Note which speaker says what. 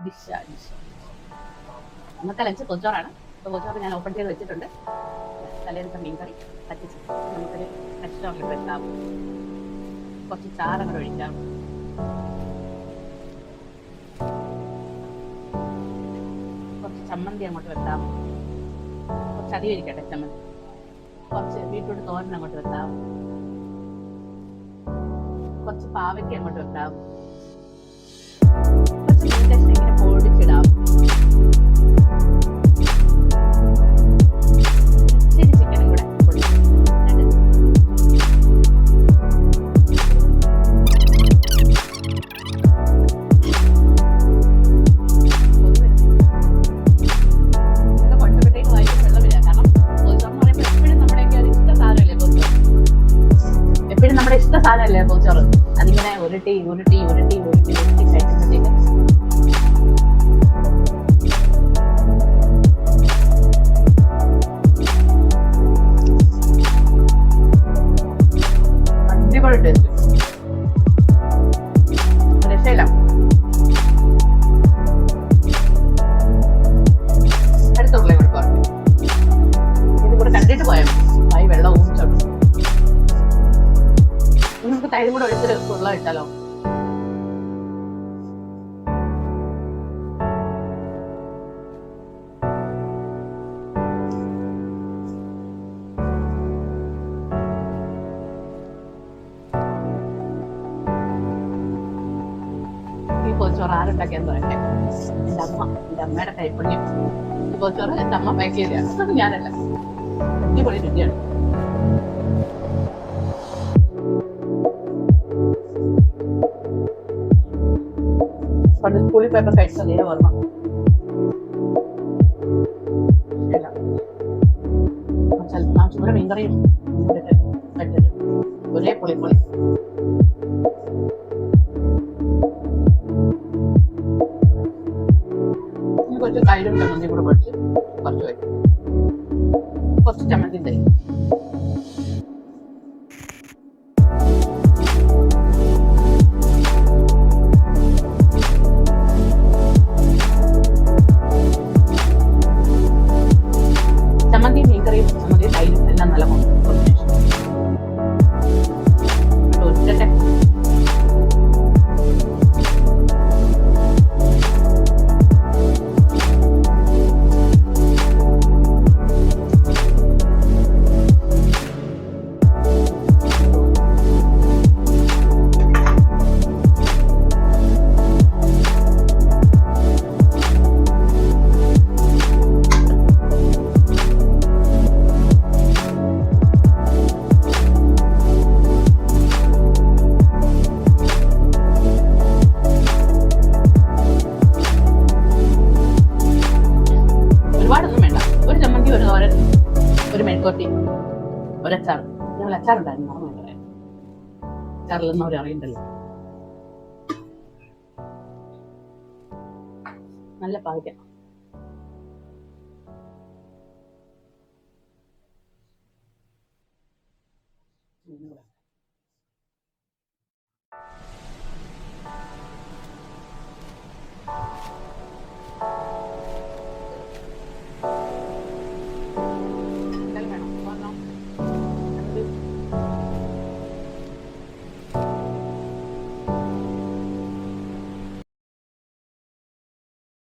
Speaker 1: Dish ഇന്നത്തെ lunch പൊതിച്ചോറാണ്. അപ്പോൾ പൊതിച്ചോറ് ഞാൻ ഓപ്പൺ ചെയ്ത് വെച്ചിട്ടുണ്ട്. തലേന്നത്തെ മീൻ കറി പറ്റിച്ച് നമുക്കൊരു റെസ്റ്റോറൻറ്റ് വെക്കാം. കുറച്ച് ചാറങ്ങോട്ട് ഒഴിക്കാം. കുറച്ച് ചമ്മന്തി അങ്ങോട്ട് വെക്കാം. കുറച്ച് അധികം ഇരിക്കട്ടെ ചമ്മന്തി. കുറച്ച് ബീറ്റ്റൂട്ട് തോരൻ അങ്ങോട്ട് വെക്കാം. കുറച്ച് പാവയ്ക്ക് അങ്ങോട്ട് വെക്കാം. കുറച്ച് മീൻ കഷ്ണം ഇങ്ങനെ പൊടിച്ചിടാം. ഇച്ചിരി ചിക്കനും കൂടെ എപ്പോഴും നമ്മുടെ ഇഷ്ട സാധനമല്ലേ പൊതിച്ചോറ്. അതിങ്ങനെ ഉരുട്ടി ഉരുട്ടി ഉരുട്ടി ഉരുട്ടി ഉരുട്ടി കഴിക്കുമ്പോഴത്തേക്ക് അടിപൊളി ടേസ്റ്റ്. രക്ഷയില്ല. അടുത്തുള്ള ഇവിടെ പറഞ്ഞു ഇത് കൂടെ കണ്ടിട്ട് പോയാൽ മതി. വെള്ളം ഊമിച്ചോട്ടു. നമുക്ക് തൈരും കൂടെ ഒഴിച്ചൊരു വെള്ളം ഇട്ടാലോ? ഈ പൊതിച്ചോറ് ആരുണ്ടാക്കിയെന്ന് പറയട്ടെ. എൻ്റെ അമ്മയുടെ കൈപ്പുണ്യം. ഈ പൊതിച്ചോറ് എൻ്റെ അമ്മ പാക്ക് ചെയ്തതാണ്, ഞാനല്ല. അടിപൊളി രുചിയാണ്. പണ്ട് സ്കൂളിൽ പോയപ്പോൾ കഴിച്ച നേരെ ഓർമ്മ. ചൂട് മീൻകറിയും ഒരേ പൊളി പൊളി. കുറച്ച് തൈരും ചമ്മന്തി കൂടെ പൊടിച്ച് കുറച്ച് വയ്ക്കും. കുറച്ച് ചമ്മന്തി തരും. ചമ്മന്തി മീൻകറിയും ചമ്മന്തി തൈരും എല്ലാം നല്ല കോമ്പിനേഷൻ. ഒറ്റട്ടെ ഒരുപാടൊന്നും വേണ്ട. ഒരു ചമ്മന്തി, ഒരു തോരൻ, ഒരു മെഴുക്കുവരട്ടി, ഒരു അച്ചാർ. ഞങ്ങൾ അച്ചാറുണ്ടായിരുന്നു, മറന്നു പറയാം. അച്ചാറില്ലെന്ന് അവർ അറിയണ്ടല്ലോ. നല്ല പാവയ്ക്ക.